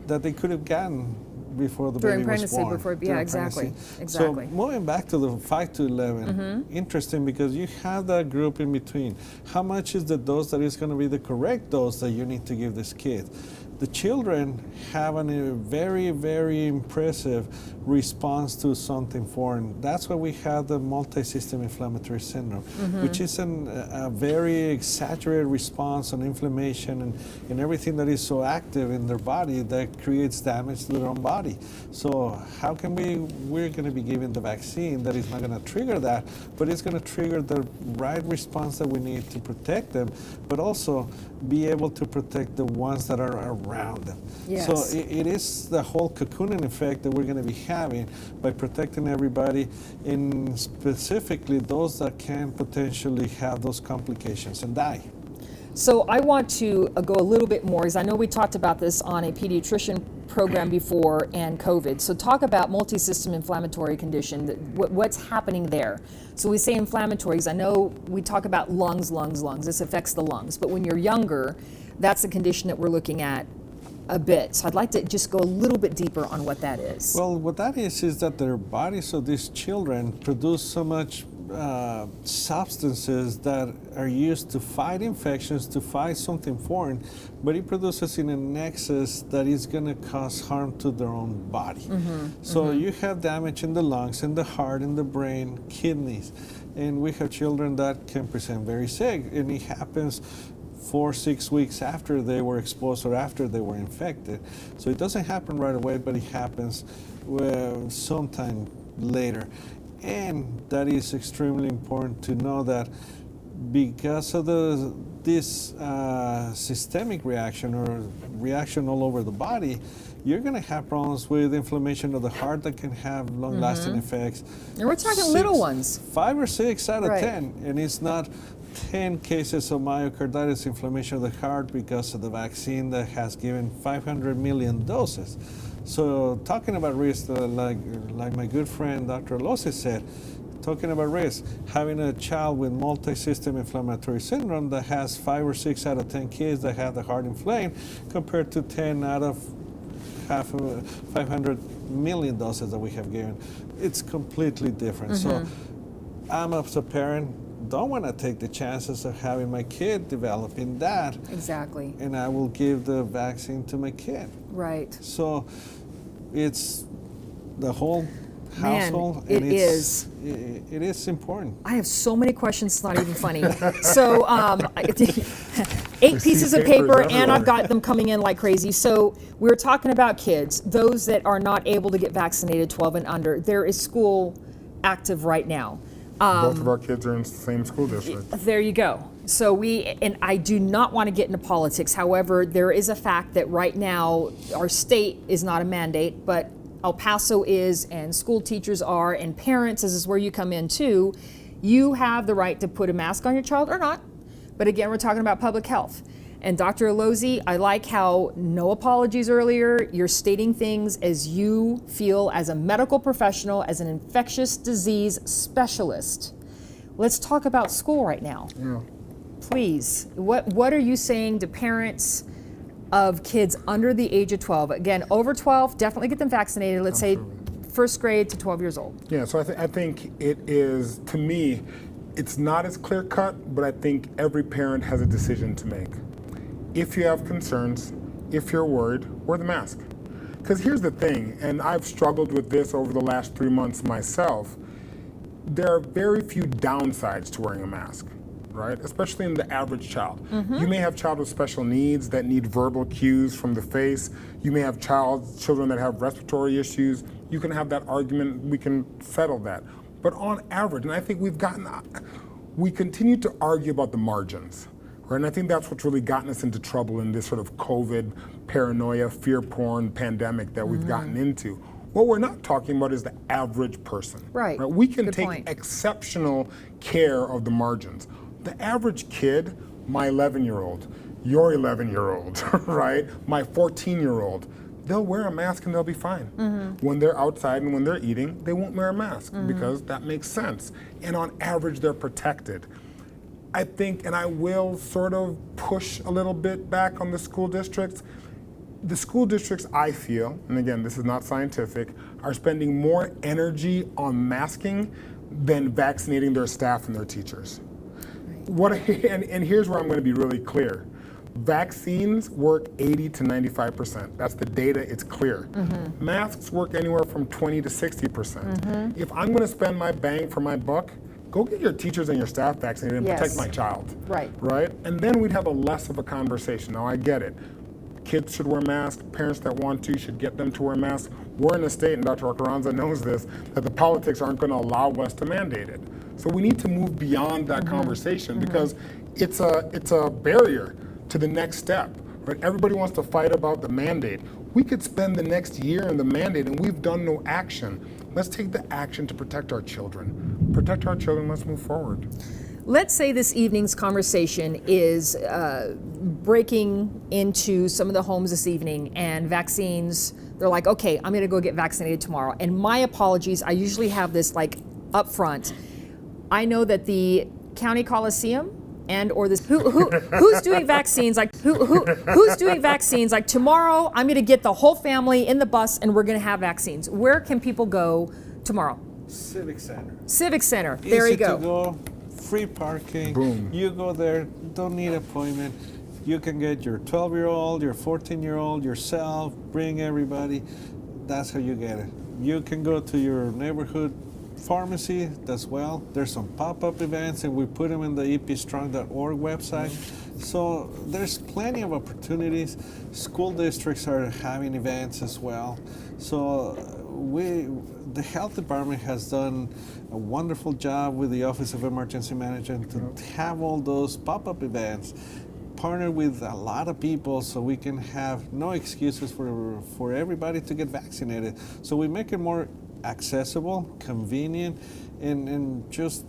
that they could have gotten before the During baby pregnancy, was born. before, yeah, During exactly, pregnancy. exactly. So moving back to the 5 to 11, interesting because you have that group in between. How much is the dose that is going to be the correct dose that you need to give this kid? the children have a very, very impressive response to something foreign. That's why we have the multi-system inflammatory syndrome, which is a very exaggerated response on inflammation and everything that is so active in their body that creates damage to their own body. So how can we're going to be giving the vaccine that is not going to trigger that, but it's going to trigger the right response that we need to protect them, but also be able to protect the ones that are around them. Yes. So it is the whole cocooning effect that we're going to be having by protecting everybody, and specifically those that can potentially have those complications and die. So I want to go a little bit more, because I know we talked about this on a pediatrician program before and COVID. So talk about multi-system inflammatory condition, what's happening there. So we say inflammatory, because I know we talk about lungs. This affects the lungs. But when you're younger, that's the condition that we're looking at a bit. So I'd like to just go a little bit deeper on what that is. Well, what that is that their bodies of these children produce so much substances that are used to fight infections, to fight something foreign, but it produces in an excess that is going to cause harm to their own body. So you have damage in the lungs, in the heart, in the brain, kidneys, and we have children that can present very sick, and it happens 4-6 weeks after they were exposed or after they were infected. So it doesn't happen right away, but it happens sometime later. And that is extremely important to know that because of this systemic reaction or reaction all over the body, you're going to have problems with inflammation of the heart that can have long-lasting effects. And we're talking little ones. 5 or 6 out of Right. 10, and it's not 10 cases of myocarditis, inflammation of the heart, because of the vaccine that has given 500 million doses. So talking about risk, like my good friend Dr. Alose said, talking about risk, having a child with multi-system inflammatory syndrome that has 5 or 6 out of 10 kids that have the heart inflamed, compared to 10 out of 500 million doses that we have given, it's completely different. So I'm as a parent, don't want to take the chances of having my kid developing that. Exactly. And I will give the vaccine to my kid. Right. So it's the whole Man, household. it and is. It is important. I have so many questions, it's not even funny. So 8 pieces of paper, and I've got them coming in like crazy. So we're talking about kids, those that are not able to get vaccinated, 12 and under. There is school active right now. Both of our kids are in the same school district. There you go. So and I do not want to get into politics. However, there is a fact that right now our state is not a mandate, but El Paso is, and school teachers are, and parents, this is where you come in too. You have the right to put a mask on your child or not. But again, we're talking about public health. And Dr. Alose, I like how no apologies earlier. You're stating things as you feel as a medical professional, as an infectious disease specialist. Let's talk about school right now. Yeah. Please, what are you saying to parents of kids under the age of 12? Again, over 12, definitely get them vaccinated. Let's say first grade to 12 years old. Yeah, so I think it is, to me, it's not as clear cut, but I think every parent has a decision to make. If you have concerns, if you're worried, wear the mask. Because here's the thing, and I've struggled with this over the last 3 months myself, there are very few downsides to wearing a mask, right? Especially in the average child. You may have a child with special needs that need verbal cues from the face. You may have children that have respiratory issues. You can have that argument, we can settle that. But on average, and I think we continue to argue about the margins. Right? And I think that's what's really gotten us into trouble in this sort of COVID paranoia, fear porn pandemic that we've gotten into. What we're not talking about is the average person. Right. We can Good take point. exceptional care of the margins. The average kid, my 11-year-old, your 11-year-old, right? My 14-year-old, they'll wear a mask and they'll be fine. When they're outside and when they're eating, they won't wear a mask because that makes sense. And on average, they're protected. I think, and I will sort of push a little bit back on the school districts. The school districts, I feel, and again, this is not scientific, are spending more energy on masking than vaccinating their staff and their teachers. And here's where I'm going to be really clear. Vaccines work 80 to 95%. That's the data, it's clear. Masks work anywhere from 20 to 60%. If I'm gonna spend my bang for my buck, go get your teachers and your staff vaccinated and protect my child. Right. Right? And then we'd have a less of a conversation. Now I get it. Kids should wear masks. Parents that want to should get them to wear masks. We're in a state, and Dr. Carranza knows this, that the politics aren't going to allow us to mandate it. So we need to move beyond that conversation because it's a barrier to the next step. Right? Everybody wants to fight about the mandate. We could spend the next year in the mandate, and we've done no action. Let's take the action to protect our children. Protect our children. Let's move forward. Let's say this evening's conversation is breaking into some of the homes this evening and vaccines. They're like, okay, I'm going to go get vaccinated tomorrow. And my apologies, I usually have this like up front. I know that the County Coliseum and or this who's doing vaccines like who's doing vaccines like tomorrow. I'm going to get the whole family in the bus and we're going to have vaccines. Where can people go tomorrow? Civic Center. Civic Center. There Easy you go. To go. Free parking. Boom. You go there, don't need appointment. You can get your 12-year-old, your 14-year-old, yourself, bring everybody. That's how you get it. You can go to your neighborhood pharmacy as well. There's some pop-up events and we put them in the epstrong.org website. So there's plenty of opportunities. School districts are having events as well. So the health department has done a wonderful job with the Office of Emergency Management to have all those pop-up events, partner with a lot of people so we can have no excuses for everybody to get vaccinated. So we make it more accessible, convenient, and just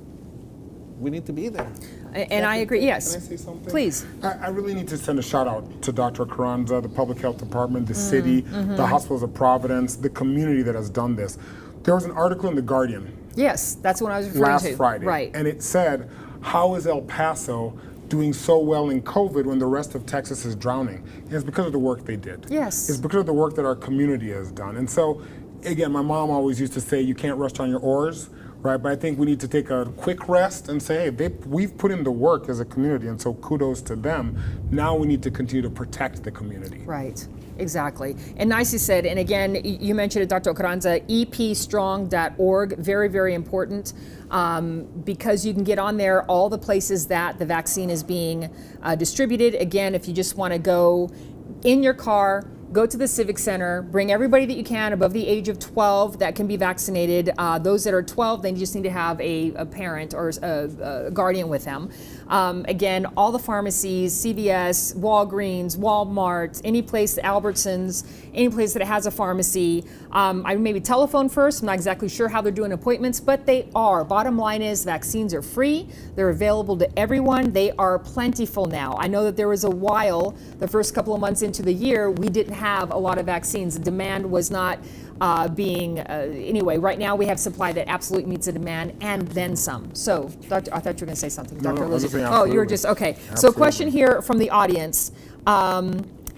we need to be there. And I agree, yes. Can I say something? Please. I really need to send a shout out to Dr. Carranza, the Public Health Department, the city, the Hospitals of Providence, the community that has done this. There was an article in The Guardian Yes, that's what I was referring to. last Friday, Right. and it said, how is El Paso doing so well in COVID when the rest of Texas is drowning? And it's because of the work they did. Yes. It's because of the work that our community has done. And so, again, my mom always used to say, you can't rest on your oars, right? But I think we need to take a quick rest and say, hey, we've put in the work as a community, and so kudos to them. Now we need to continue to protect the community. Right, exactly. And nicely said, and again, you mentioned it, Dr. Carranza, epstrong.org, very, very important, because you can get on there all the places that the vaccine is being distributed. Again, if you just want to go in your car, go to the Civic Center, bring everybody that you can above the age of 12 that can be vaccinated. Those that are 12, they just need to have a parent or a guardian with them. Again, all the pharmacies, CVS, Walgreens, Walmart, any place, Albertsons, any place that has a pharmacy. I maybe telephone first. I'm not exactly sure how they're doing appointments, but they are. Bottom line is vaccines are free. They're available to everyone. They are plentiful now. I know that there was a while, the first couple of months into the year, we didn't have a lot of vaccines. The demand was not anyway, right now we have supply that absolutely meets the demand and then some. So, Doctor, I thought you were going to say something, Dr. Elizabeth. Oh, you were just, okay. Absolutely. So question here from the audience.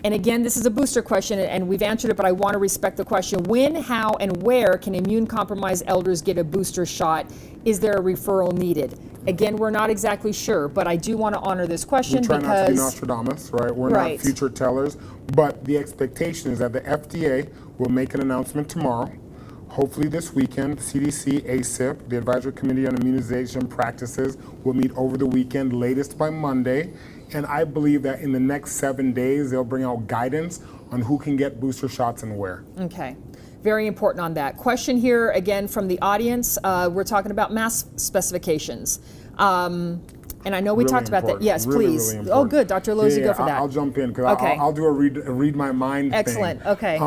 And again, this is a booster question, and we've answered it, but I want to respect the question. When, how, and where can immune-compromised elders get a booster shot? Is there a referral needed? Again, we're not exactly sure, but I do want to honor this question we try because... not to be Nostradamus, right? We're not future tellers, but the expectation is that the FDA will make an announcement tomorrow. Hopefully this weekend, CDC, ACIP, the Advisory Committee on Immunization Practices, will meet over the weekend, latest by Monday. And I believe that in the next 7 days, they'll bring out guidance on who can get booster shots and where. Okay. Very important on that. Question here again from the audience. We're talking about mask specifications. And I know we talked about that. Yes, please. Really oh, good. Dr. Lozzi, go for that. I'll jump in because I'll do a read my mind thing. Excellent. Okay.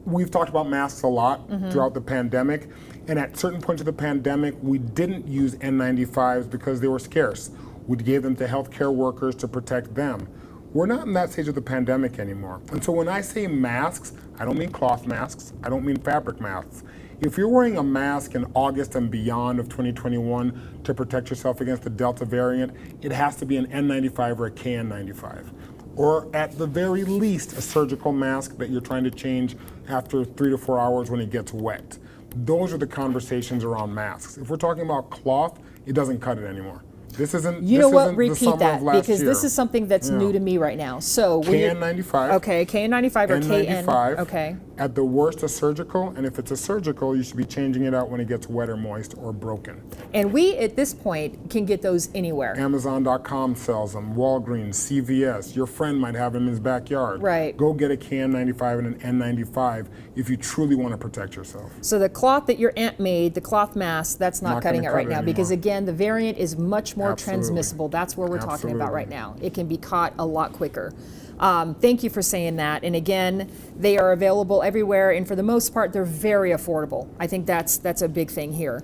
We've talked about masks a lot throughout the pandemic. And at certain points of the pandemic, we didn't use N95s because they were scarce. We gave them to healthcare workers to protect them. We're not in that stage of the pandemic anymore. And so when I say masks, I don't mean cloth masks. I don't mean fabric masks. If you're wearing a mask in August and beyond of 2021 to protect yourself against the Delta variant, it has to be an N95 or a KN95. Or at the very least, a surgical mask that you're trying to change after 3 to 4 hours when it gets wet. Those are the conversations around masks. If we're talking about cloth, it doesn't cut it anymore. This isn't. You this know what? isn't the Repeat summer that of last because year. this is something that's Yeah. new to me right now. So when you- KN95. Okay, KN95 or KN. N95. Okay. At the worst, a surgical, and if it's a surgical, you should be changing it out when it gets wet or moist or broken. And we at this point can get those anywhere. Amazon.com sells them. Walgreens, CVS. Your friend might have them in his backyard. Right. Go get a KN95 and an N95 if you truly want to protect yourself. So the cloth that your aunt made, the cloth mask, that's not Not cutting it gonna right cut it now because anymore. again, the variant is much more Absolutely. transmissible. That's where we're talking about right Absolutely. now. It can be caught a lot quicker. Thank you for saying that. And again, they are available everywhere, and for the most part, they're very affordable. I think that's a big thing here.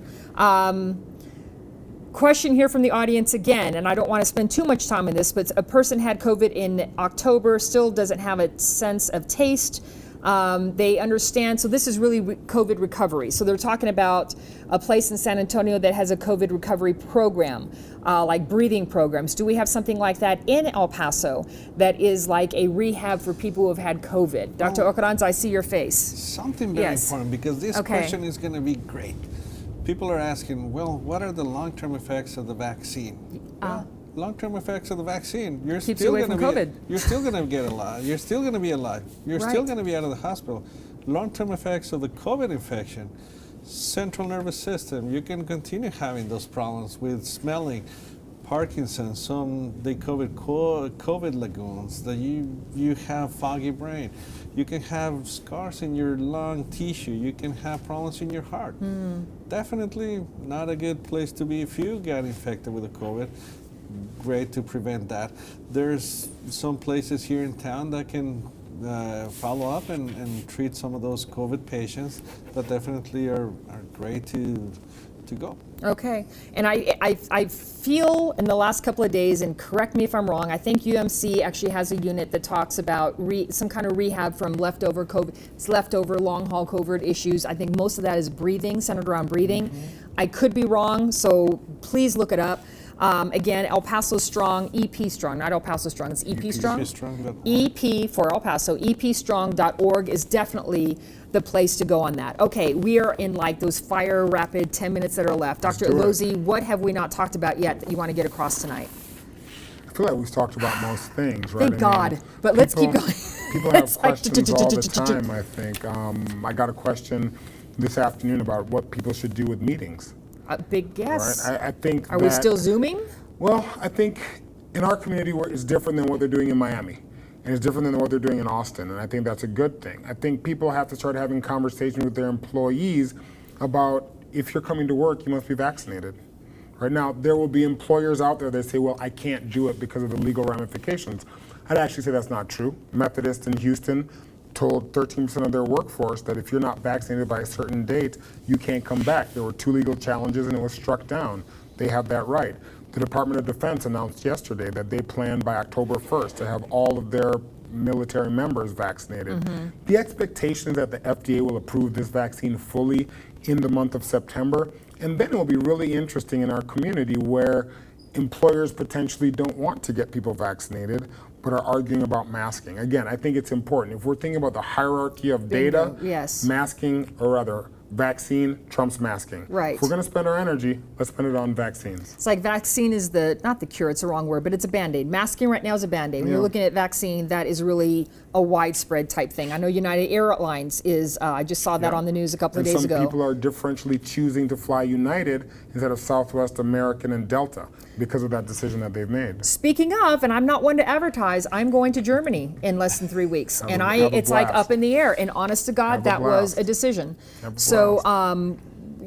Question here from the audience again, and I don't want to spend too much time on this, but a person had COVID in October, still doesn't have a sense of taste. They understand, so this is really COVID recovery. So they're talking about a place in San Antonio that has a COVID recovery program, like breathing programs. Do we have something like that in El Paso that is like a rehab for people who have had COVID? Dr. Ocaranza, I see your face. Something very Yes. important, because this Okay. question is going to be great. People are asking, well, what are the long-term effects of the vaccine? Well, long-term effects of the vaccine, you're Keeps still you away going from to COVID. you're still going to get alive. You're still going to be alive. You're still Right. going to be out of the hospital. Long-term effects of the COVID infection, central nervous system. You can continue having those problems with smelling, Parkinson's. Some they call it COVID lagoons. That you have foggy brain. You can have scars in your lung tissue. You can have problems in your heart. Definitely not a good place to be if you get infected with the COVID. Great to prevent that. There's some places here in town that can follow up and treat some of those COVID patients that definitely are great to go. Okay, and I feel in the last couple of days, and correct me if I'm wrong, I think UMC actually has a unit that talks about some kind of rehab from leftover COVID, leftover long haul COVID issues. I think most of that is breathing, centered around breathing. I could be wrong, so please look it up. Again, El Paso Strong, EP Strong, not El Paso Strong, it's EP Strong. EPstrong.org. EP for El Paso, epstrong.org is definitely the place to go on that. Okay, we are in like those fire rapid 10 minutes that are left. Dr. do it. Alozzi, what have we not talked about yet that you want to get across tonight? I feel like we've talked about most things, right? Thank God. But let's keep going. People have It's like questions all the time, I think. I got a question this afternoon about what people should do with meetings. Big guess. Right? I think Are we that- still Zooming? Well, I think in our community it's different than what they're doing in Miami. And it's different than what they're doing in Austin. And I think that's a good thing. I think people have to start having conversations with their employees about if you're coming to work, you must be vaccinated. Right now, there will be employers out there that say, well, I can't do it because of the legal ramifications. I'd actually say that's not true. Methodist in Houston told 13% of their workforce that if you're not vaccinated by a certain date, you can't come back. There were 2 legal challenges and it was struck down. They have that right. The Department of Defense announced yesterday that they plan by October 1st to have all of their military members vaccinated. The expectation is that the FDA will approve this vaccine fully in the month of September, and then it will be really interesting in our community where employers potentially don't want to get people vaccinated but are arguing about masking. Again, I think it's important. If we're thinking about the hierarchy of data, Bingo, yes. masking, or rather, vaccine trumps masking. Right. If we're gonna spend our energy, let's spend it on vaccines. It's like vaccine is not the cure, it's the wrong word, but it's a Band-Aid. Masking right now is a Band-Aid. When you're Yeah. looking at vaccine, that is really a widespread type thing. I know United Airlines is, I just saw that Yeah. on the news a couple of And days some ago. people are differentially choosing to fly United instead of Southwest, American, and Delta because of that decision that they've made. Speaking of, and I'm not one to advertise, I'm going to Germany in less than 3 weeks. And have a it's like blast. up in the air. And honest to God, Have a that was blast. a decision. Have a So blast.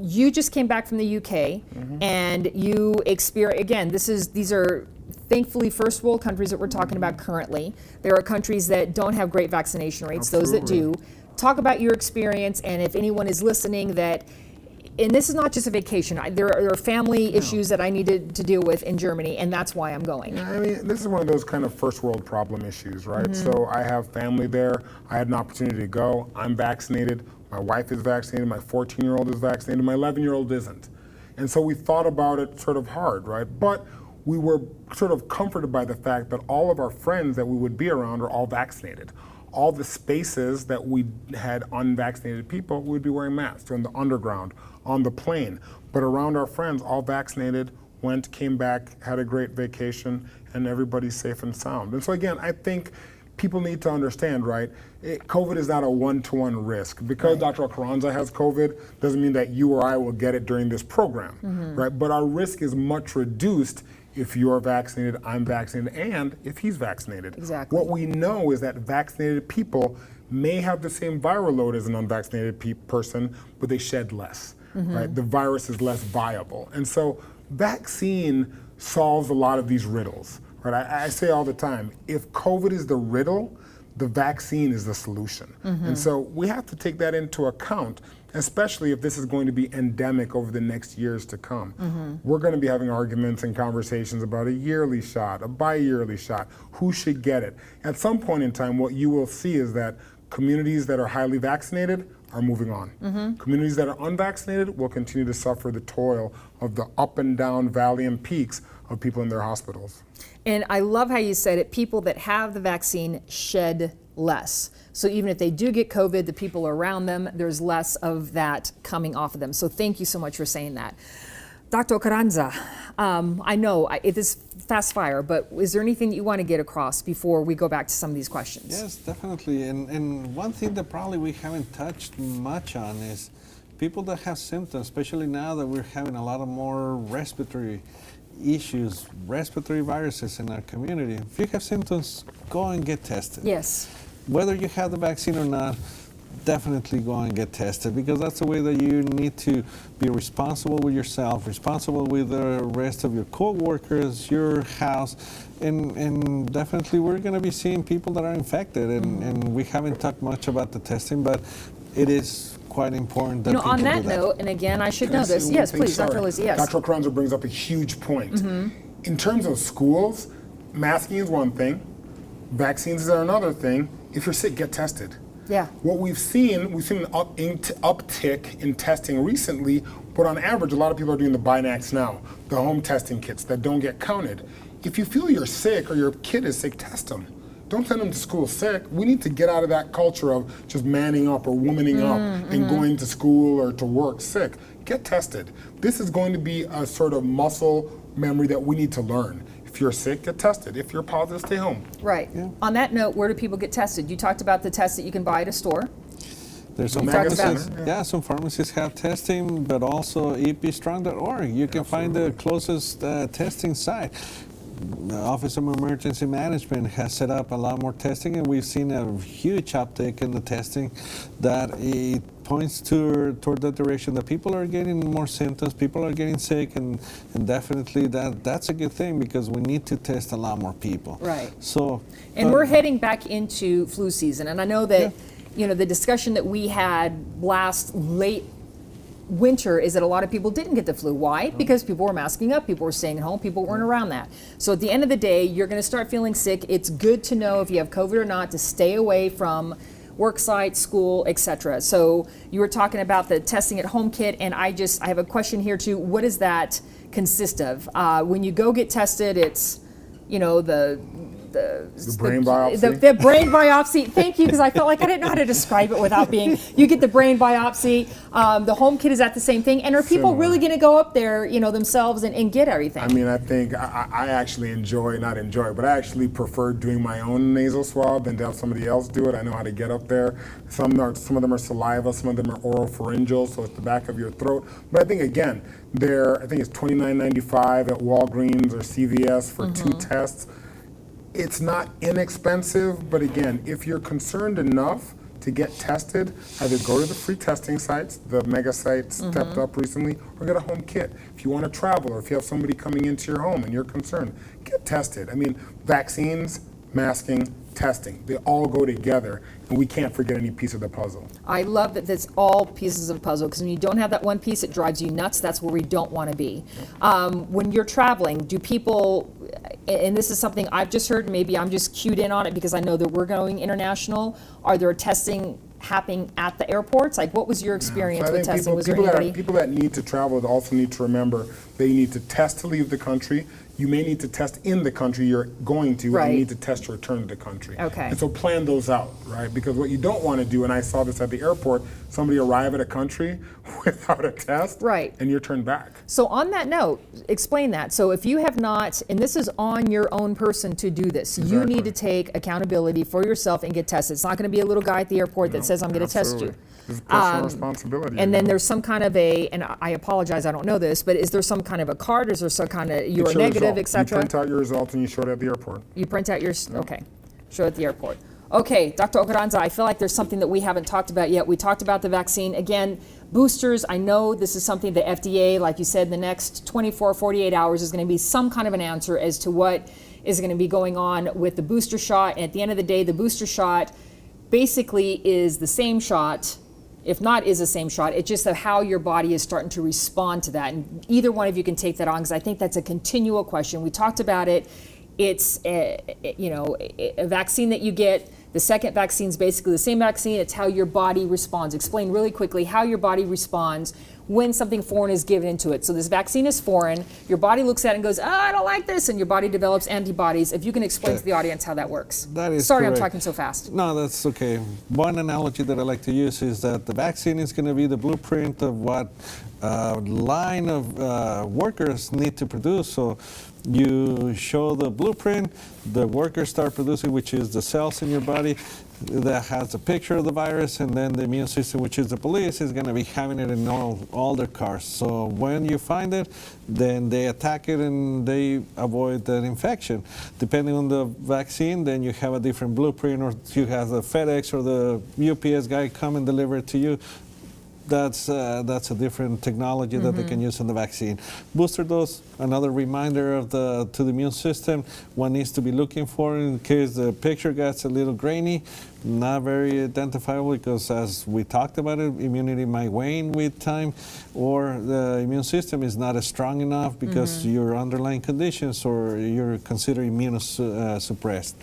you just came back from the UK and you experience, again, these are thankfully first world countries that we're talking about currently. There are countries that don't have great vaccination rates, those that do. Absolutely. Talk about your experience, and if anyone is listening that, and this is not just a vacation, there are family issues that I needed to deal with in Germany, and that's why I'm going. I mean, this is one of those kind of first world problem issues, right? So I have family there. I had an opportunity to go. I'm vaccinated. My wife is vaccinated. My 14-year-old is vaccinated. My 11-year-old isn't. And so we thought about it sort of hard, right? But we were sort of comforted by the fact that all of our friends that we would be around are all vaccinated. All the spaces that we had unvaccinated people, we'd be wearing masks in the underground, on the plane. But around our friends, all vaccinated, went, came back, had a great vacation, and everybody's safe and sound. And so again, I think people need to understand, right? COVID is not a one-to-one risk. Because Dr. Carranza has COVID doesn't mean that you or I will get it during this program, right? But our risk is much reduced if you're vaccinated, I'm vaccinated, and if he's vaccinated. Exactly. What we know is that vaccinated people may have the same viral load as an unvaccinated person, but they shed less, right? The virus is less viable. And so vaccine solves a lot of these riddles, right? I say all the time, if COVID is the riddle, the vaccine is the solution. And so we have to take that into account, especially if this is going to be endemic over the next years to come. We're going to be having arguments and conversations about a yearly shot, a bi-yearly shot, who should get it. At some point in time, what you will see is that communities that are highly vaccinated are moving on. Communities that are unvaccinated will continue to suffer the toil of the up and down, valley and peaks of people in their hospitals. And I love how you said it, people that have the vaccine shed less. So even if they do get COVID, the people around them, there's less of that coming off of them. So thank you so much for saying that. Dr. Carranza, I know it is fast fire, but is there anything that you want to get across before we go back to some of these questions? Yes, definitely. And one thing that probably we haven't touched much on is people that have symptoms, especially now that we're having a lot of more respiratory issues, respiratory viruses in our community. If you have symptoms, go and get tested. Yes. Whether you have the vaccine or not, definitely go and get tested, because that's the way that you need to be responsible with yourself, responsible with the rest of your co-workers, your house, and definitely we're going to be seeing people that are infected, and we haven't talked much about the testing, but it is quite important that people on that do that. note, and again, I should know Can I say this. one Yes, thing? please, Dr. Sorry. Lizzie, yes. Dr. Carranza brings up a huge point. In terms of schools, masking is one thing, vaccines is another thing. If you're sick, get tested. Yeah. What we've seen an uptick in testing recently, but on average, a lot of people are doing the Binax now, the home testing kits that don't get counted. If you feel you're sick or your kid is sick, test them. Don't send them to school sick. We need to get out of that culture of just manning up or womaning up and going to school or to work sick. Get tested. This is going to be a sort of muscle memory that we need to learn. If you're sick, get tested. If you're positive, stay home. Right. Yeah. On that note, where do people get tested? You talked about the tests that you can buy at a store. There's some Mega pharmacies, Center, some pharmacies have testing, but also epstrong.org. You can find the closest testing site. The Office of Emergency Management has set up a lot more testing, and we've seen a huge uptake in the testing that it points toward the direction that people are getting more symptoms, people are getting sick, and definitely that's a good thing, because we need to test a lot more people. Right. So, And we're heading back into flu season, and I know that the discussion that we had last late winter is that a lot of people didn't get the flu. Why? Because people were masking up, people were staying at home, people weren't around that. So at the end of the day, you're going to start feeling sick. It's good to know if you have COVID or not to stay away from work site, school, etc. So you were talking about the testing at home kit, and I have a question here too. What does that consist of? When you go get tested, it's The brain biopsy? The brain biopsy. Thank you, because I felt like I didn't know how to describe it without being. You get the brain biopsy. The home kit is at the same thing. And are people Similar. really going to go up there, themselves and get everything? I mean, I think I actually but I actually prefer doing my own nasal swab than to have somebody else do it. I know how to get up there. Some of them are saliva, some of them are oropharyngeal, so it's the back of your throat. But I think, again, I think it's $29.95 at Walgreens or CVS for 2 tests. It's not inexpensive, but again, if you're concerned enough to get tested, either go to the free testing sites, the mega sites stepped up recently, or get a home kit. If you want to travel, or if you have somebody coming into your home and you're concerned, get tested. I mean, vaccines, masking, testing, they all go together, and we can't forget any piece of the puzzle. I love that that's all pieces of a puzzle, because when you don't have that one piece, it drives you nuts. That's where we don't want to be. When you're traveling, do people, and this is something I've just heard, maybe I'm just cued in on it because I know that we're going international, are there testing happening at the airports? Like, what was your experience with testing? Was there anybody? People that need to travel also need to remember they need to test to leave the country. you may need to test in the country you're going to, Right. and you need to test to return to the country. Okay. And so plan those out, right? Because what you don't want to do, and I saw this at the airport, somebody arrive at a country without a test, Right. and you're turned back. So on that note, explain that. So if you have not, and this is on your own person to do this, you Exactly. need to take accountability for yourself and get tested. It's not going to be a little guy at the airport that says, I'm going to test you. Absolutely. This is personal responsibility. And then there's some kind of and I apologize, I don't know this, but is there some kind of a card? Is there some kind of, you're It's your negative, result. etc.? You print out your results and you show it at the airport. You print out your, okay, show at the airport. Okay, Dr. Ocaranza, I feel like there's something that we haven't talked about yet. We talked about the vaccine. Again, boosters, I know this is something the FDA, like you said, in the next 24, 48 hours is going to be some kind of an answer as to what is going to be going on with the booster shot. And at the end of the day, the booster shot basically is the same shot, if not is the same shot, it's just how your body is starting to respond to that. And either one of you can take that on, because I think that's a continual question. We talked about it. It's a vaccine that you get. The second vaccine is basically the same vaccine. It's how your body responds. Explain really quickly how your body responds when something foreign is given into it. So this vaccine is foreign. Your body looks at it and goes, I don't like this, and your body develops antibodies. If you can explain to the audience how that works. That is Sorry, correct. I'm talking so fast. No, that's okay. One analogy that I like to use is that the vaccine is going to be the blueprint of what line of workers need to produce. So you show the blueprint, the workers start producing, which is the cells in your body that has a picture of the virus, and then the immune system, which is the police, is going to be having it in all their cars. So when you find it, then they attack it and they avoid that infection. Depending on the vaccine, then you have a different blueprint, or you have the FedEx or the UPS guy come and deliver it to you. That's a different technology that they can use in the vaccine. Booster dose, another reminder to the immune system, one needs to be looking for in case the picture gets a little grainy, not very identifiable, because as we talked about it, immunity might wane with time, or the immune system is not as strong enough because your underlying conditions, or you're considered immunosuppressed.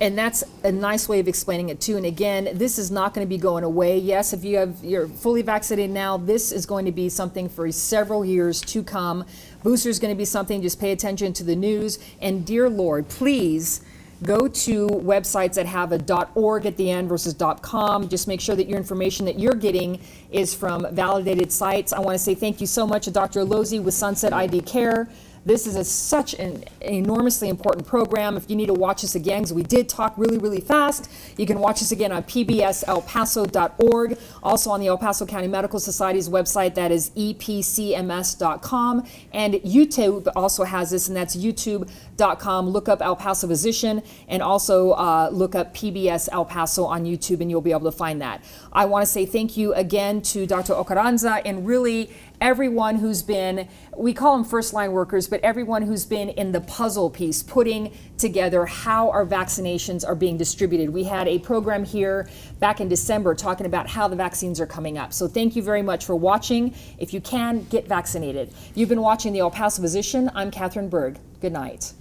And that's a nice way of explaining it too. And again, this is not going to be going away. Yes, if you're fully vaccinated now, this is going to be something for several years to come. Booster is going to be something, just pay attention to the news. And dear Lord, please go to websites that have a .org at the end versus .com. Just make sure that your information that you're getting is from validated sites. I want to say thank you so much to Dr. Alozi with Sunset ID Care. This is such an enormously important program. If you need to watch this again, because we did talk really, really fast, you can watch this again on pbselpaso.org. Also on the El Paso County Medical Society's website, that is epcms.com. And YouTube also has this, and that's youtube.com. Look up El Paso Physician, and also look up PBS El Paso on YouTube, and you'll be able to find that. I want to say thank you again to Dr. Ocaranza, and really everyone who's been, we call them first line workers, but everyone who's been in the puzzle piece, putting together how our vaccinations are being distributed. We had a program here back in December talking about how the vaccines are coming up. So thank you very much for watching. If you can, get vaccinated. You've been watching the El Paso Physician. I'm Catherine Berg. Good night.